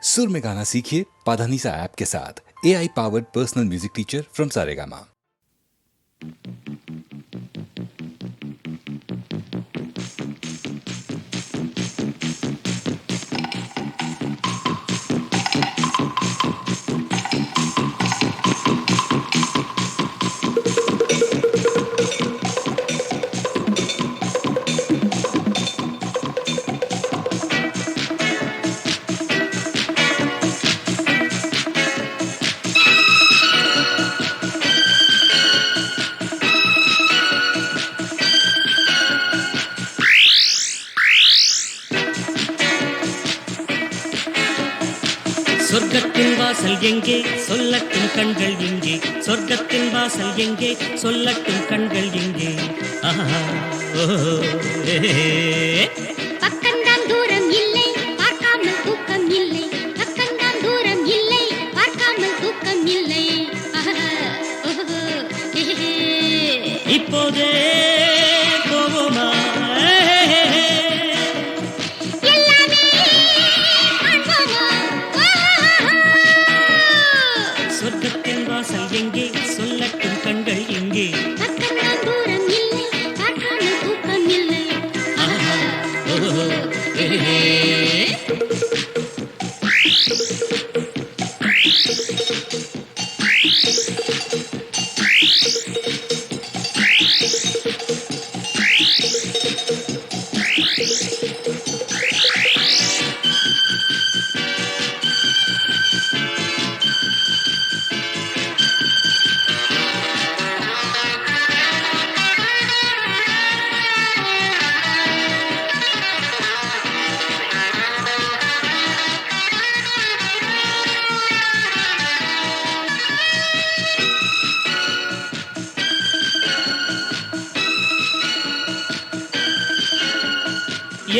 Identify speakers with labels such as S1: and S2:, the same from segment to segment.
S1: सुर में गाना सीखिए पाधानीसा ऐप के साथ। AI powered personal music teacher from Saregama.
S2: சொர்க்கத்தின் வாசல் எங்கே சொல்லட்டும் கண்கள் எங்கே, சொர்க்கத்தின் வாசல் எங்கே சொல்லட்டும் கண்கள் எங்கே.
S3: பக்கம்தான் தூரம் இல்லை பார்க்காமல் தூக்கம் இல்லை, பக்கம்தான் தூரம் இல்லை பார்க்காமல் தூக்கம் இல்லை.
S2: இப்போதே போவோமா சொர்க்கத்தின் வாசல் எங்கே சொல்லட்டும் கண்கள் எங்கே.
S3: பக்கம்தான் தூரம் இல்லை பார்க்காமல் தூக்கம் இல்லை.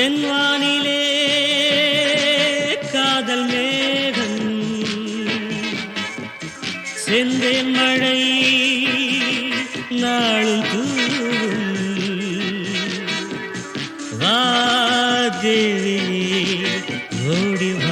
S2: என் வானிலே காதல் மேகம், செந்தேன் மழை நாளும் தூவும். வா தேவி ஓடி வா,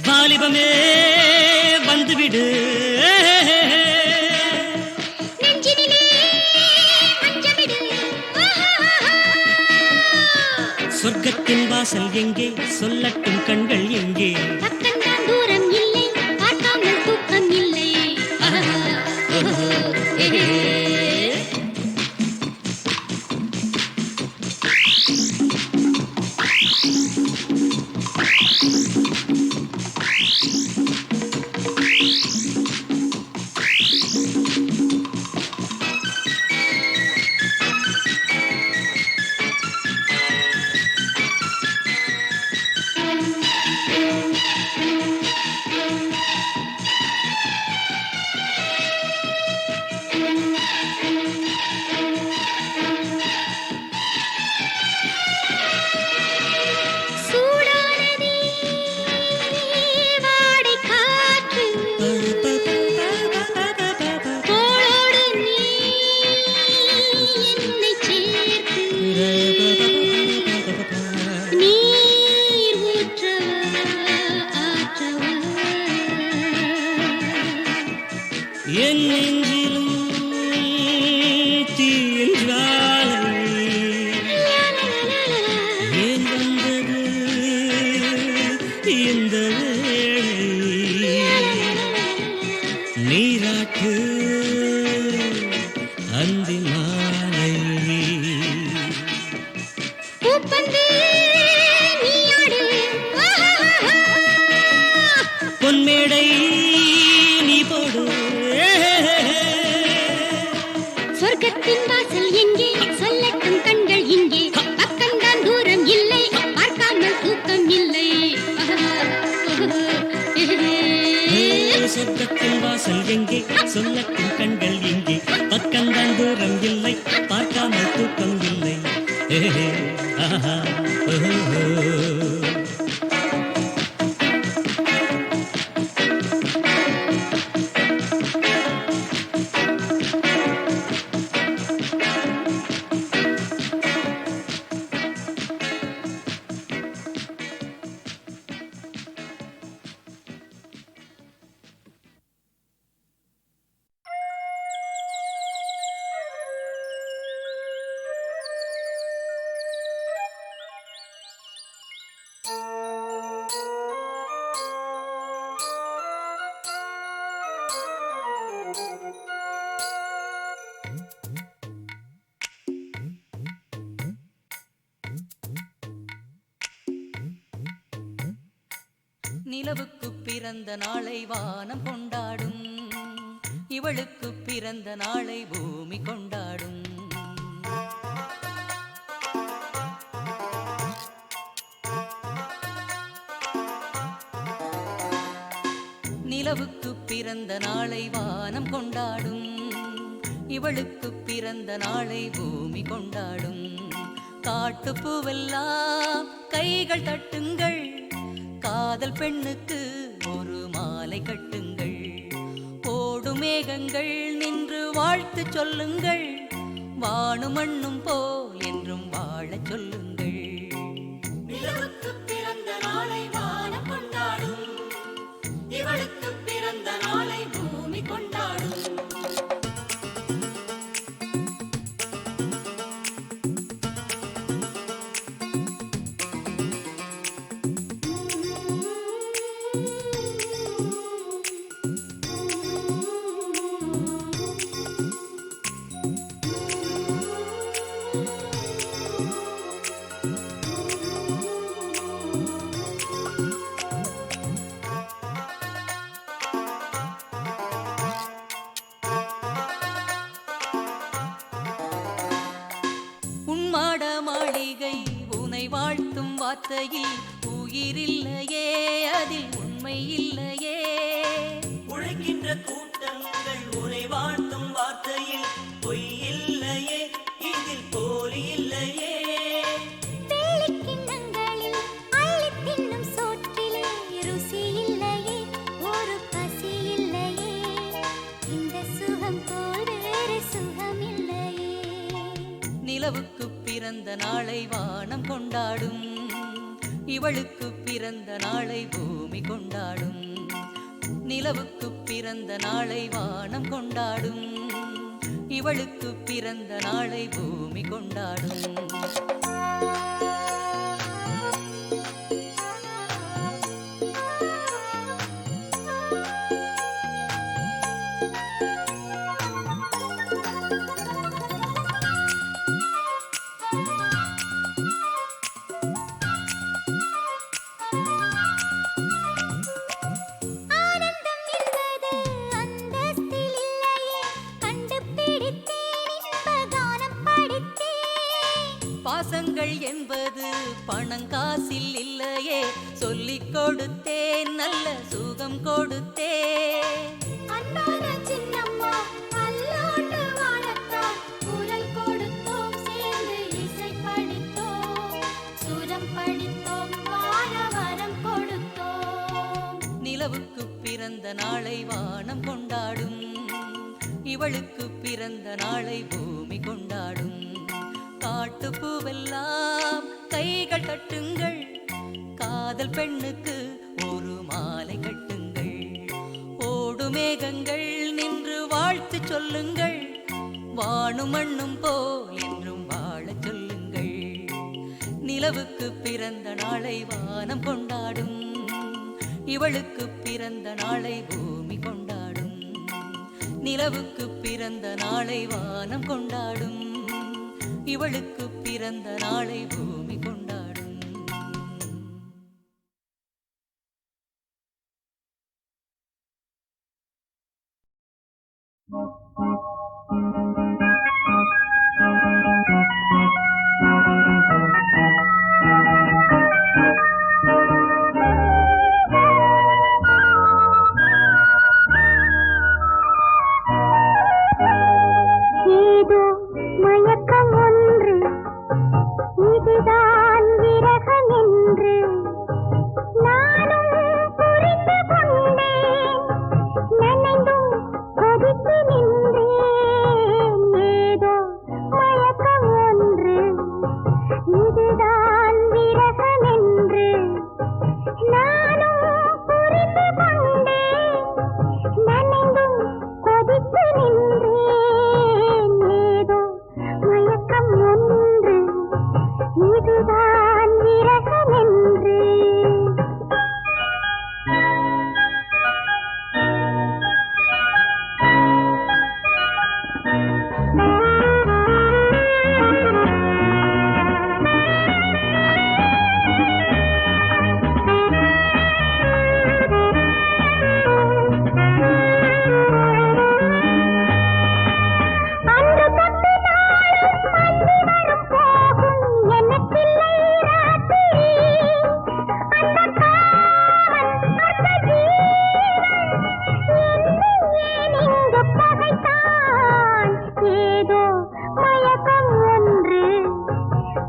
S2: வாலிபமே வந்துவிடு. சொர்க்கத்தின் வாசல் எங்கே சொல்லட்டும் கண்கள் எங்கே.
S3: பக்கம்தான் தூரம் இல்லை பார்க்காமல் தூக்கம் இல்லை.
S2: என் நெஞ்சிலும் தீயின் ஜுவாலை ஏன் வந்தது இந்த வேளை. நீராட்டு அந்தி மாலை, பொன்மேடை நீ போடு.
S3: சொர்க்கத்தின் வாசல் எங்கே சொல்லட்டும் கண்கள் இங்கே. பக்கம்தான் தூரம் இல்லை பார்க்காமல் தூக்கம் இல்லை.
S2: சொர்க்கத்தின் வாசல் எங்கே சொல்லட்டும் கண்கள் இங்கே. பக்கம்தான் தூரம் இல்லை, பார்க்காமல் தூக்கம் இல்லை. ஏஹே, ஆஹா, ஓஹோ.
S4: நிலவுக்கு பிறந்த நாளை வானம் கொண்டாடும், இவளுக்கு பிறந்த நாளை பூமி கொண்டாடும். நிலவுக்கு பிறந்த நாளை வானம் கொண்டாடும், இவளுக்கு பிறந்த நாளை பூமி கொண்டாடும். காட்டுப்பூவெல்லாம் கைகள் தட்டுங்கள், காதல் பெண்ணுக்கு ஒரு மாலை கட்டுங்கள். ஓடும் மேகங்கள் நின்று வாழ்த்து சொல்லுங்கள், வானும் மண்ணும் போல் என்றும் வாழச் சொல்லுங்கள்.
S5: நிலவுக்கு பிறந்த நாளை வானம் கொண்டாடும், இவளுக்கு பிறந்த நாளை பூமி கொண்டாடும்.
S4: உன்மாட மாளிகை உனை வாழ்த்தும் வார்த்தையில் உயிரில்லையே, அதில் உண்மை இல்லையே.
S5: உழைக்கின்ற கூட்டங்கள் உரை வாழ்த்தும் வார்த்தையில் பொய் இல்லையே, இதில் போலி இல்லையே.
S3: வேலிக்கிண்ணங்களில் அள்ளித் தின்னும் சோற்றிலே ருசி இல்லையே, ஒரு பசி இல்லையே. இந்த சுகம் போல் வேறு சுகம் இல்லையே.
S4: நிலவுக்கு பிறந்த நாளை வானம் கொண்டாடும், இவளுக்கு பிறந்த நாளை பூமி கொண்டாடும். நிலவுக்கு பிறந்த நாளை வானம் கொண்டாடும், இவளுக்கு பிறந்த நாளை பூமி கொண்டாடும்.
S3: ஆனந்தம் என்பது அந்தஸ்தில் இல்லையே, கண்டுபிடித்தேன் இன்ப கானம் படித்தேன்.
S4: பாசங்கள் என்பது பணங்காசில் இல்லையே, சொல்லிக் கொடுத்தேன் நல்ல சுகம் கொடுத்தேன்.
S3: அன்பான சின்னம்மா அல்லோட்டு வாழத்தான் குரல் கொடுத்தோம், சேர்ந்து இசை படித்தோம், சுரம் படித்தோம், வாழ வரம் கொடுத்தோம்.
S4: நிலவுக்கு பிறந்த நாளை வானம் கொண்டாடும், இவளுக்கு பிறந்த நாளை பூமி கொண்டாடும். காட்டுப்பூவெல்லாம் கைகள் தட்டுங்கள், காதல் பெண்ணுக்கு ஒரு மாலை கட்டுங்கள். ஓடும் மேகங்கள் நின்று வாழ்த்து சொல்லுங்கள், வானும் மண்ணும் போல் என்றும் வாழச் சொல்லுங்கள். நிலவுக்கு பிறந்த நாளை வானம் கொண்டாடும், இவளுக்கு பிறந்த நாளை பூமி கொண்டாடும். நிலவுக்கு பிறந்த நாளை வானம் கொண்டாடும், இவளுக்கு பிறந்த நாளை பூமி கொண்டாடும்.
S3: ஏதோ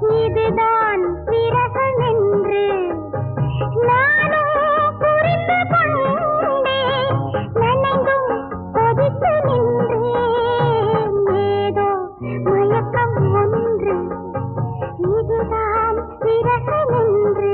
S3: இதுதான் விரகம் என்று நானும் புரிந்து கொண்டேன். நனைந்தும் கொதித்து நின்றேன். ஏதோ மயக்கம் ஒன்று, இதுதான் விரகம் என்று.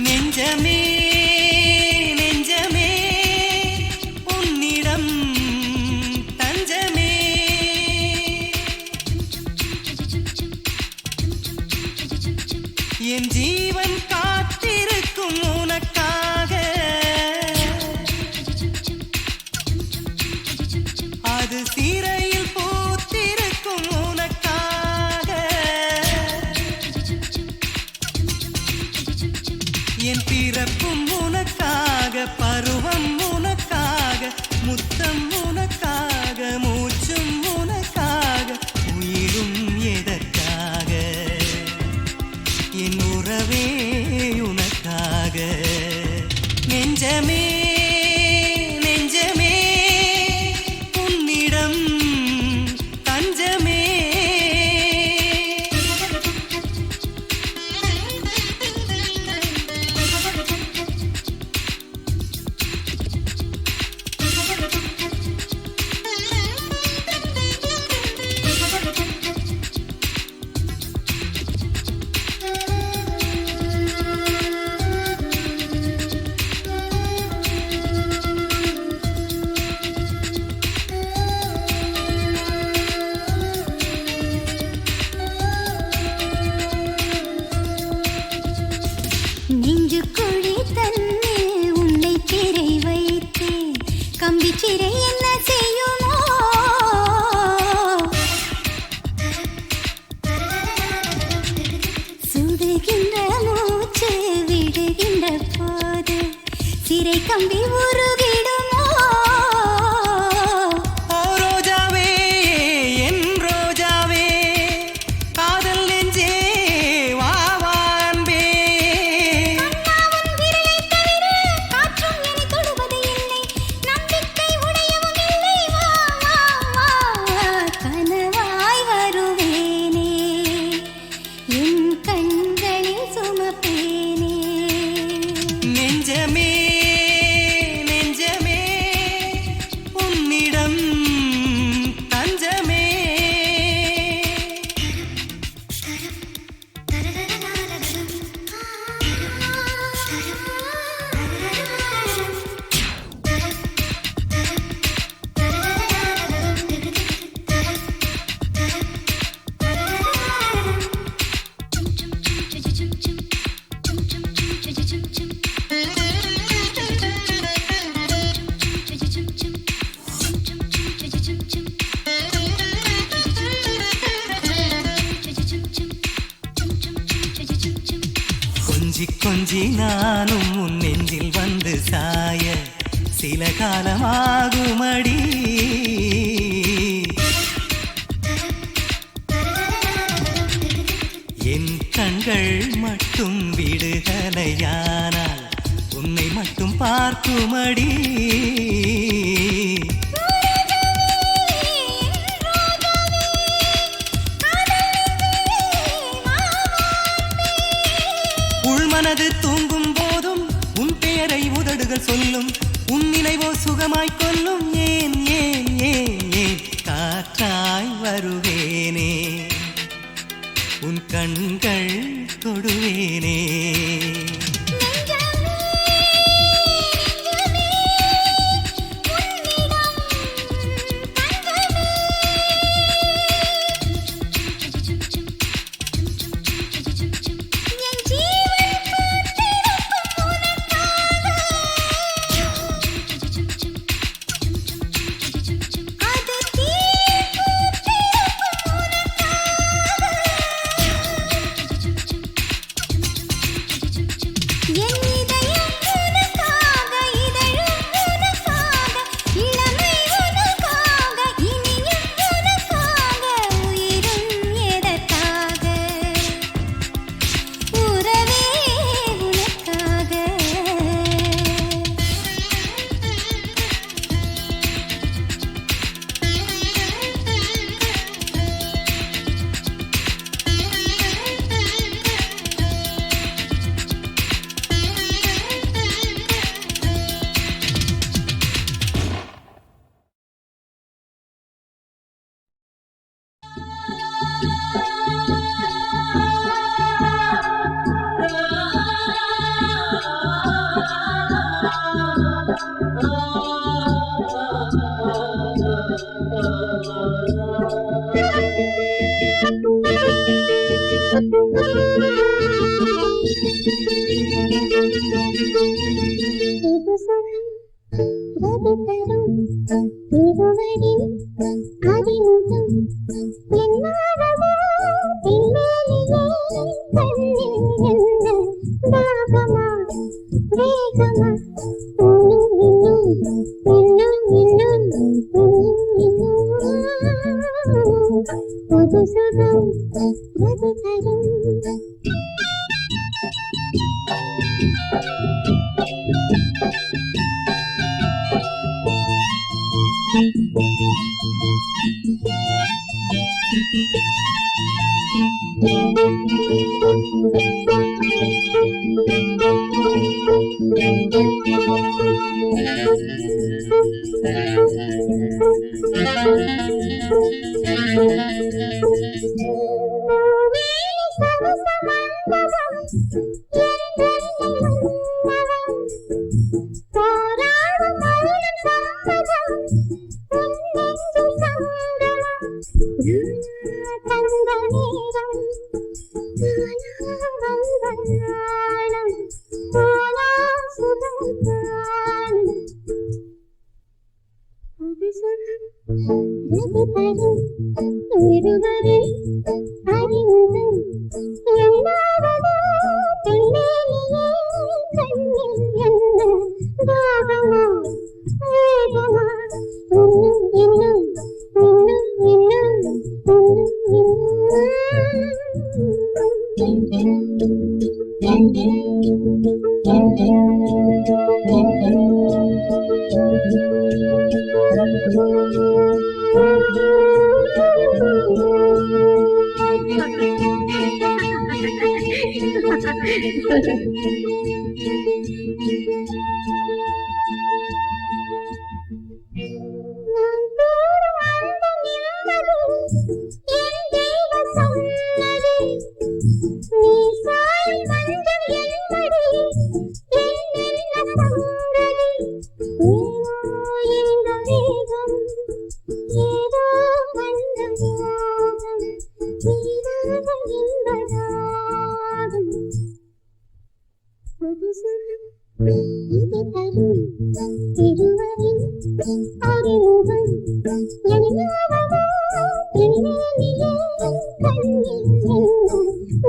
S5: நெஞ்சமே நெஞ்சமே உன்னிடம் தஞ்சமே என் ஜீவன் காத்திருக்கும் உனக்காக அது சிறையில் பூத்திருக்கும் உனக்காக என் பிறப்பும் உனக்காக பருவம் உனக்காக முத்தம் உனக்காக மூச்சும் உனக்காக உயிரும் எதற்காக என் உறவே உனக்காக நெஞ்சமே நெஞ்சமே உன்னிடம் தஞ்சமே
S3: நெஞ்சுக்குழி தன்னில் உன்னை சிறை வைத்தேன். கம்பி சிறை என்ன செய்யுமோ? சுடுகின்ற மூச்சு விடுகின்ற போது சிறை கம்பி உருகிடுமோ?
S5: ஓ ரோஜாவே என் ரோஜாவே காதல் நெஞ்சே வா வா கொஞ்சி கொஞ்சி நானும் உன் நெஞ்சில் வந்து சாய சில காலமாகுமடி. என் கண்கள் மட்டும் விடுதலையானால் உன்னை மட்டும் பார்க்குமடி. உள்மனது தூங்கும் போதும் உன் பெயரை உதடுகள் சொல்லும், உன் நினைவோ சுகமாய் கொல்லும். ஏன் ஏன் ஏன் ஏன் காற்றாய் வருவேனே, உன் கண்கள் தொடுவேனே.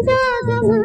S3: Gagama,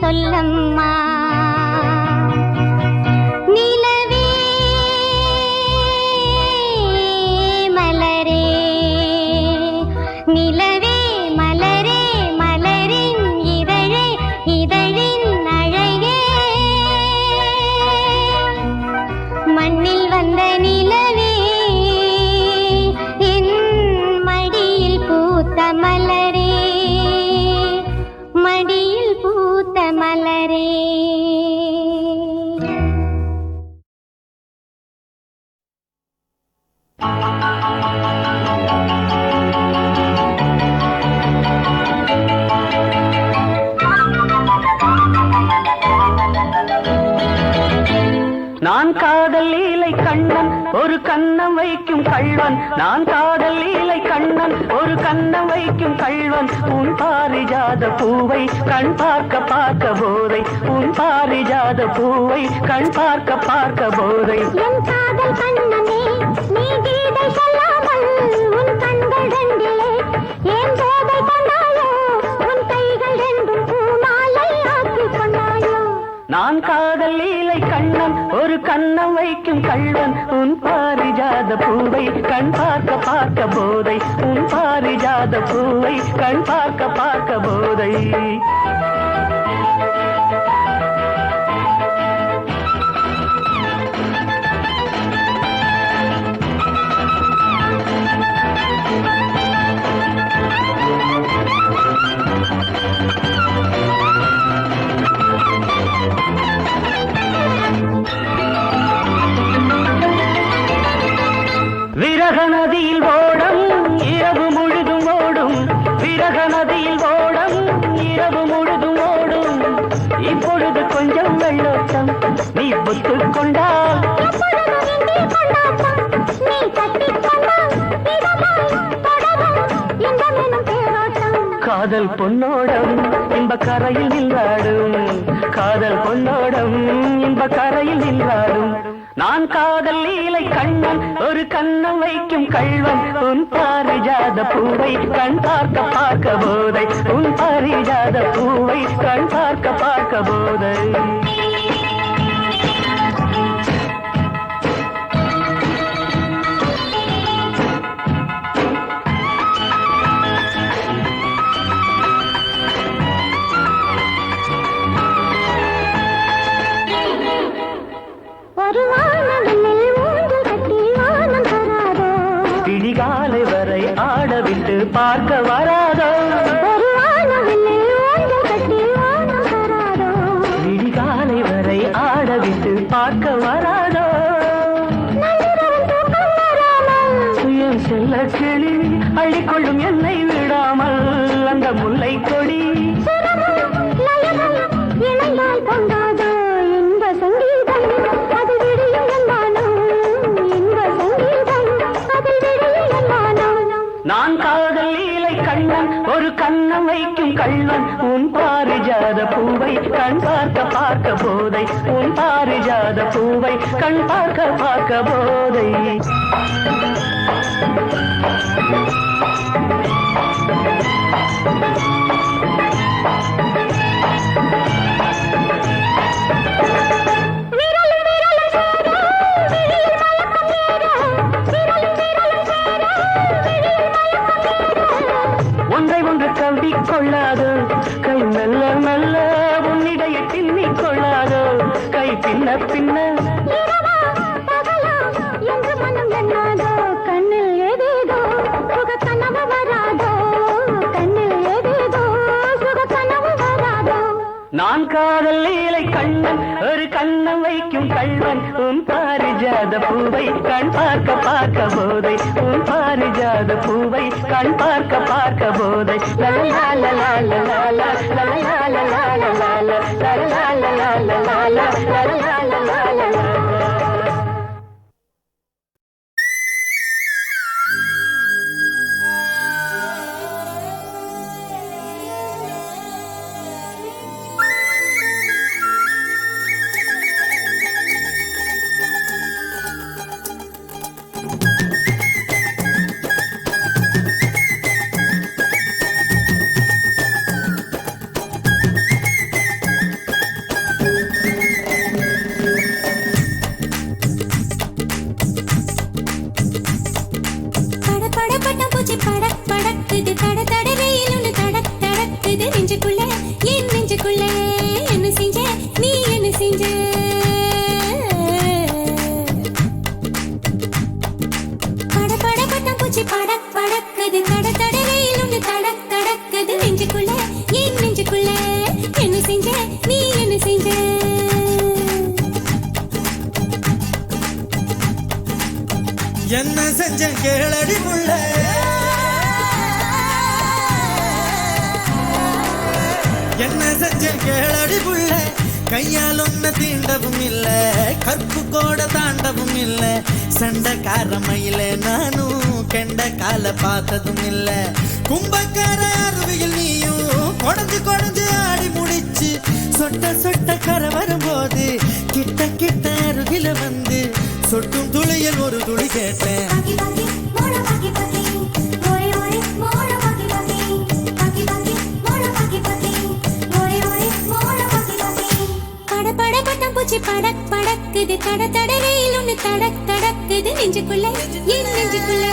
S3: சொல்லம்மா நிலவே மலரே நிலவே மலரே மலரின் இதழே இதழின் அழகே மண்ணில் வந்த நிலவே என் மடியில் பூத்த மலரே மடியில் பூத்த மலரே
S6: நான் காதல் லீலை கண்ணன் ஒரு கண்ணம் வைக்கும் கள்வன் நான் காதல் லீலை கண்ணன் ஒரு கண்ணம் வைக்கும் கள்வன் உன் பாரிஜாத பூவை கண் பார்க்க பார்க்க போதை உன் பாரிஜாத பூவை கண் பார்க்க பார்க்க போதை
S3: என் காதல் கண்ணனே நீ கீதை சொல்லாமல் உன் கண்கள் ரெண்டிலே ஏன் போதை கொண்டாயோ உன் கைகள் ரெண்டும் பூமாலை ஆக்கிக் கொண்டாயோ
S6: நான் காதல் லீலை கண்ணன் ஒரு கண்ணம் வைக்கும் கள்வன் உன் பாரிஜாத பூவை கண் பார்க்க பார்க்க போதை உன் பாரிஜாத பூவை கண் பார்க்க பார்க்க போதை விரக நதியில் ஓடம் இரவு முழுதும் ஓடும் விரக நதியில் ஓடம் இரவு முழுதும் ஓடும் இப்பொழுது கொஞ்சம் வெள்ளோட்டம் நீ புத்துக் கொண்டால் காதல் பொன்னோடம் இன்ப கரையில் நின்றாடும் காதல் பொன்னோடம் இன்ப கரையில் நின்றாடும் நான் காதல் லீலை கண்ணன் ஒரு கண்ணம் வைக்கும் கள்வன் உன் பாரிஜாத பூவை கண் பார்க்க பார்க்க போதை உன் பாரிஜாத பூவை கண் பார்க்க பார்க்க போதை
S3: ஒரு வானவில்லில் ஊஞ்சல் கட்டி வானம் தராதோ
S6: விடிகாலை வரை ஆடவிட்டு பார்க்க வராதோ
S3: ஒரு வானவில்லில் ஊஞ்சல் கட்டி வானம் தராதோ
S6: விடிகாலை வரை ஆடவிட்டு பார்க்க வராதோ
S3: நள்ளிரவு தூக்கம் வராமல்
S6: சுயம் செல்ல கிளி அள்ளிக்கொள்ளும் என்னை விடாமல் அந்த முல்லை கொடி
S3: சுரமும் லயமும் இணையாய் கொண்டாதோ இன்ப சங்கீதம் அது விடியும் என்னானோ இன்ப சங்கீதம் அதில் விடியும் என்னானோ
S6: நான் காதல் லீலை கண்ணன் ஒரு கண்ணம் வைக்கும் கள்வன் உன் பாரிஜாத பூவை கண் பார்க்க பார்க்க போதை உன் பாரிஜாத பூவை கண் பார்க்க பார்க்க போதை
S3: விரலும் விரலும் சேர விழியில் மயக்கம் ஏற விரலும் விரலும் சேர விழியில் மயக்கம் ஏற
S6: ஒன்றை ஒன்று கவ்விக் கொள்ளாதோ கை மெல்ல மெல்ல உன்னிடைய பின்னிக் கொள்ளாதோ கை பின்ன பின்ன
S3: இரவா பகலா என்று மனம் எண்ணாதோ கண்ணில் ஏதேதோ சுக கனவு வராதோ கண்ணில் ஏதேதோ சுக கனவு வராதோ
S6: நான் காதல் லீலை கண்ணன் ஒரு கண்ணம் வைக்கும் கள்வன் உன் பாரிஜாத பூவை கண் பார்க்க பார்க்க போதை உன் பாரிஜாத பூவை கண் பார்க்க பார்க்க போதை லலலா லலலா லலலா லலலா லலலா லலலா லலலா லலலா லலலா லலலா லலலா.
S3: படக்குது நெஞ்சுக்குள்ள என் நெஞ்சுக்குள்ள என்ன செஞ்ச நீ என்ன செஞ்ச பட பட பட்டம் பூச்சி படக் படக்குது தட தடவையில் ஒன்று தடக் தடக்குது நெஞ்சுக்குள்ள என் நெஞ்சுக்குள்ள என்ன செஞ்ச நீ என்ன செஞ்ச
S5: என்ன செஞ்ச கேளடி புள்ள என்ன செஞ்ச கேளடி புள்ள கையால் ஒன்ன தீண்டவும் இல்ல கற்பு கோட தாண்டவும் இல்ல சண்டைக்காரமையில நானும் கெண்ட கால பார்த்ததும் இல்ல கும்பக்கார அருவியில் நீயும் கொடைஞ்சு கொடைஞ்சு ஆடி முடிச்சு சொட்ட சொட்ட கரை வரும்போது கிட்ட கிட்ட அருகில வந்து சொட்டும் துளியில் ஒரு துளி கேட்டேன்
S3: படக் படக்குது தட தடவையில் ஒன்று தடக் தடக்குது நெஞ்சுக்குள்ள என் நெஞ்சுக்குள்ள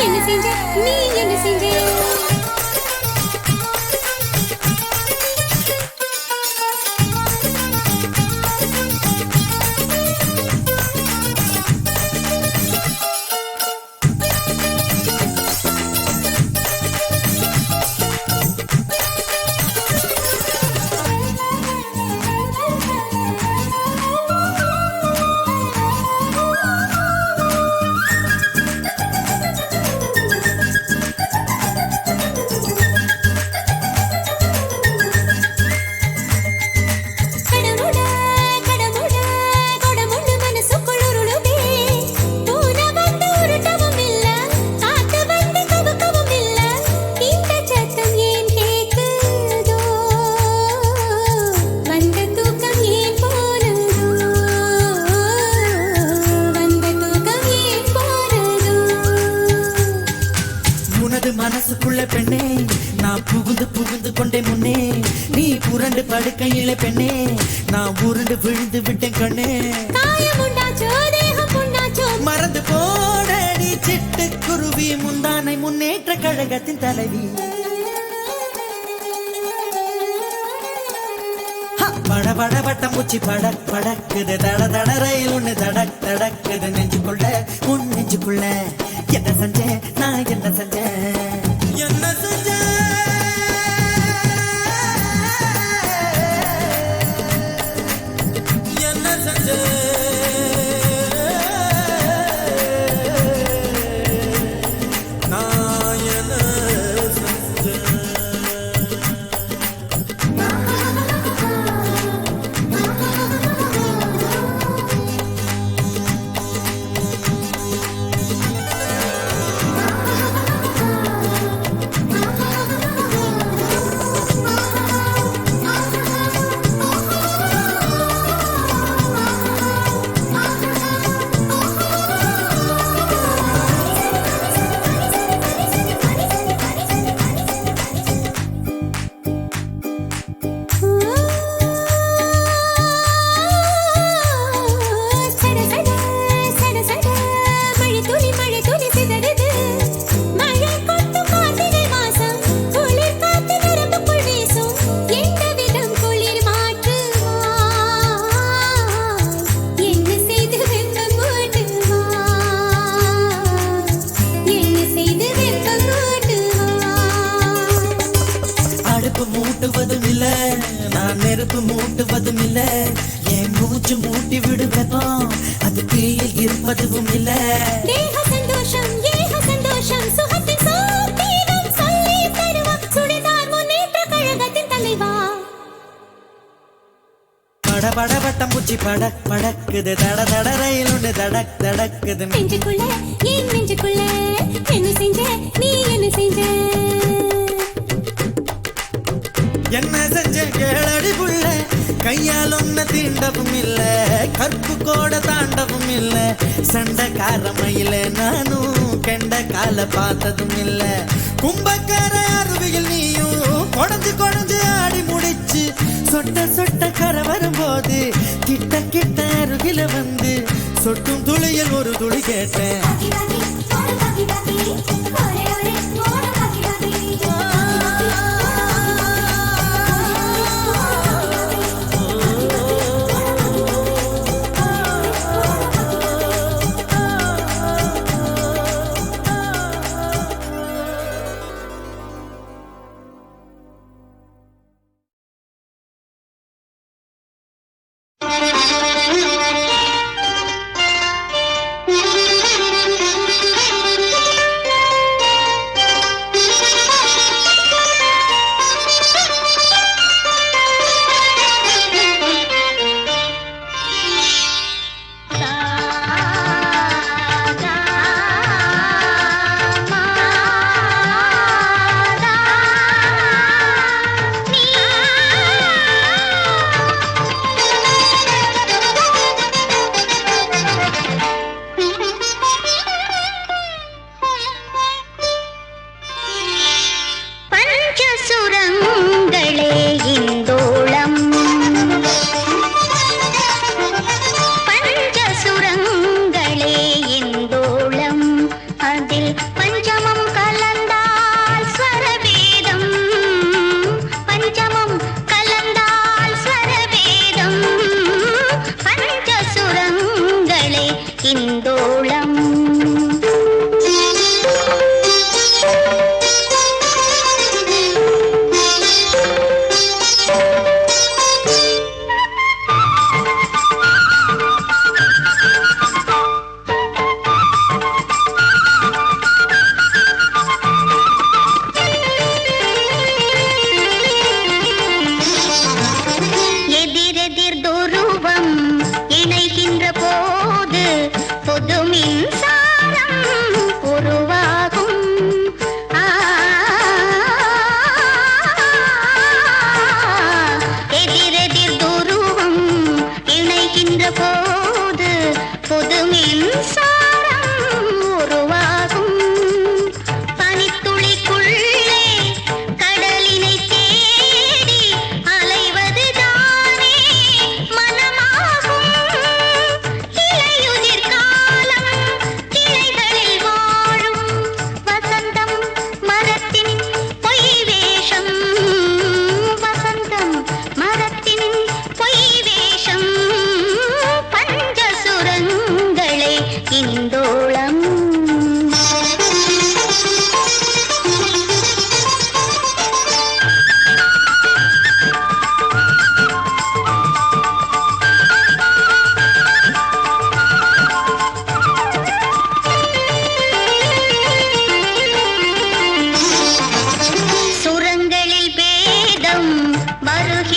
S3: என்ன செஞ்ச நீ என்ன செஞ்ச
S5: மனசுக்குள்ள பெண்ணே நான் புகுந்து புகுந்து கொண்டே முன்னே நீ புரண்டு படுக்கையில பெண்ணே நான் உருண்டு விழுந்து விட்டேன் கண்ணே மறந்து போட நீ சிட்டு குருவி முந்தானை முன்னேற்ற கழகத்தின் தலைவி பட பட பட்டம் பூச்சி படக் படக்குது தட தட ரயில் ஒண்ணு தடக் தடக்குது நெஞ்சுக்குள்ள உன் நெஞ்சுக்குள்ள என்ன செஞ்சேன் நான் என்ன செஞ்சேன் என்ன செஞ்சேன் என்ன செஞ்சேன் நான் என்ன செஞ்சேன் மூட்டுவதும் இல்ல நான் நெருப்பு மூட்டுவதும் இல்ல என் மூச்சு மூட்டி விடுவதும் அது தீயில் இருப்பதும் இல்ல
S3: தேக சந்தோஷம் ஏக சந்தோஷம் சுகத்தின் சோதீனம் சொல்லி தருவா சுடிதார் முன்னேற்ற கழகத்தின் தலைவா
S5: பட பட பட்டம் பூச்சி படக் படக்குது தட தட ரயில் ஒன்று தடக் தடக்குது
S3: நெஞ்சுக்குள்ள என் நெஞ்சுக்குள்ள என்ன செஞ்ச நீ என்ன செஞ்ச
S5: என்ன செஞ்ச கேளடி புள்ள கையால் ஒன்ன தீண்டவும் இல்ல கற்பு கோட தாண்டவும் இல்ல சண்டைக்காரமையில நானும் கெண்ட கால பார்த்ததும் இல்ல கும்பக்கார அருவியில் நீயும் கொடைஞ்சு கொடைஞ்சு ஆடி முடிச்சு சொட்ட சொட்ட கரை வரும்போது கிட்ட கிட்ட அருகில வந்து சொட்டும் துளியில் ஒரு துளி கேட்டேன்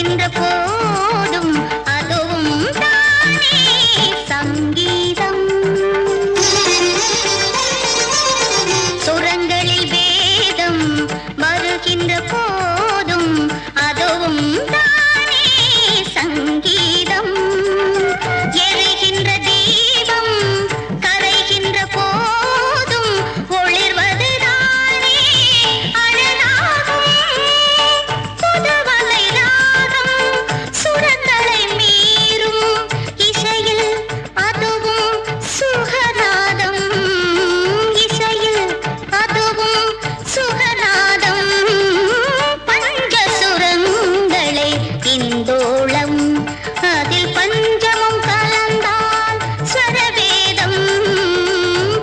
S3: வருகின்ற போதும் அதுவும் தானே சங்கீதம். சுரங்களில் வேதம் வருகின்ற போதும் அதுவும் தானே சங்கீதம். எரிகின்ற தீபம் கரைகின்ற போதும் ஒளிர்வது தானே அழகாகும். புதுவகை ராகம் சுரங்களை மீறும் இசையில் அதுவும் சுகநாதம். இசையில் அதுவும் சுகநாதம். பஞ்ச சுரங்களே இந்தோளம் அதில் பஞ்சமம் கலந்தால் ஸ்வரவேதம்.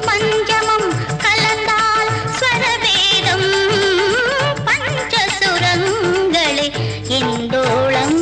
S3: பஞ்சமம் கலந்தால் ஸ்வரவேதம். பஞ்ச சுரங்களே இந்தோளம்.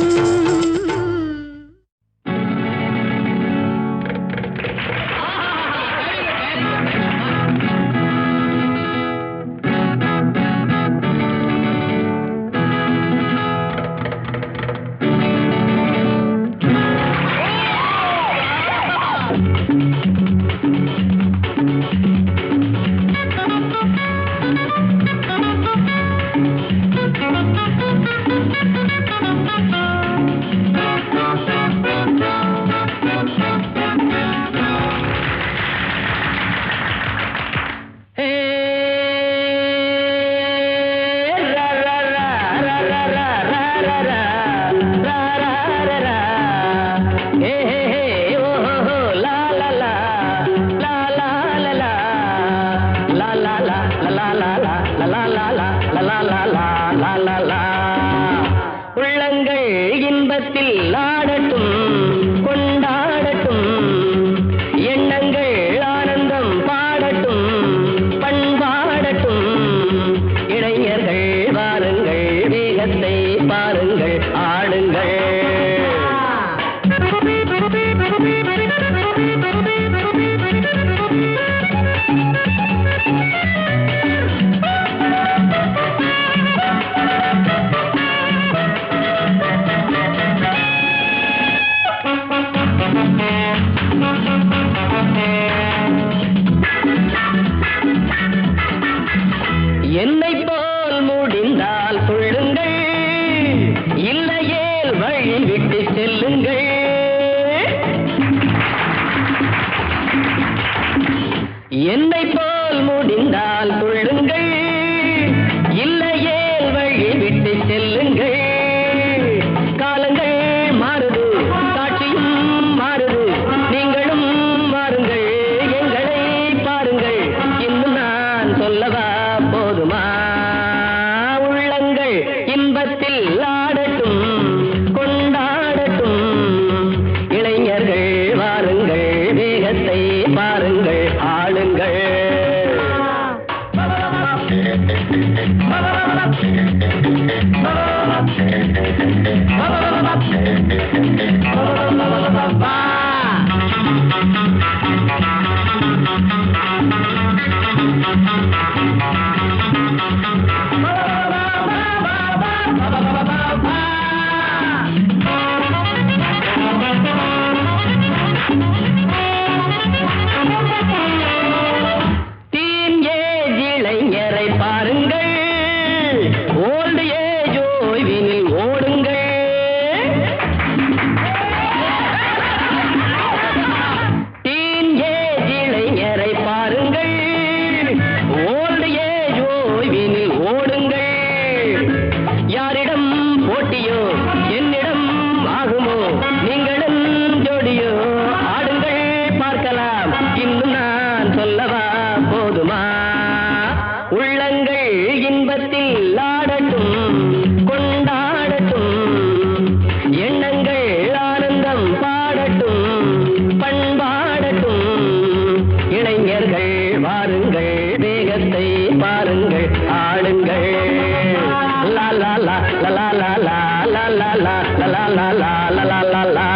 S6: உள்ளங்கள் இன்பத்தில் ஆடட்டும் கொண்டாடட்டும். எண்ணங்கள் ஆனந்தம் பாடட்டும் பண்பாடட்டும். இளைஞர்கள் வாருங்கள் வேகத்தை பாருங்கள் ஆடுங்கள். என்னை போல் முடிந்தால் சொல்லுங்கள், இல்லையேல் வழி விட்டு செல்லுங்கள். என்னை போல் முடிந்தால் சொல்லுங்கள், இல்லையேல் வழி விட்டு செல்லுங்கள். காலங்கள் மாறுது காட்சியும் மாறுது, நீங்களும் மாறுங்கள் எங்களை பாருங்கள். இன்னும் நான் சொல்லவா போதுமா? உள்ளங்கள் இன்பத்தில் ஆடட்டும் கொண்டாடட்டும். இளைஞர்கள் வாருங்கள் வேகத்தை பாருங்கள் ஆளுங்கள். டீன் ஏஜ் இளைஞரை பாருங்கள், ஓல்டு ஏஜ் ஓய்வினில் ஓடுங்கள். டீன் ஏஜ் இளைஞரை பாருங்கள், ஓல்டு ஏஜ் ஓய்வினில் ஓடுங்கள். யாரிடம் போட்டியோ என்னிடம் ஆகுமோ, நீங்களும் ஜோடியோ ஆடுங்கள் பார்க்கலாம். இன்னும் நான் சொல்லவா போதுமா? உள்ளங்கள் இன்பத்தில் ஆடட்டும் கொண்டாடட்டும். எண்ணங்கள் ஆனந்தம் பாடட்டும் பண்பாடட்டும். இளைஞர்கள் வாருங்கள் வேகத்தை பாருங்கள் ஆடுங்கள். லா லா லா லா லா லா லா லா லா லா லா லா லா லா லா லா.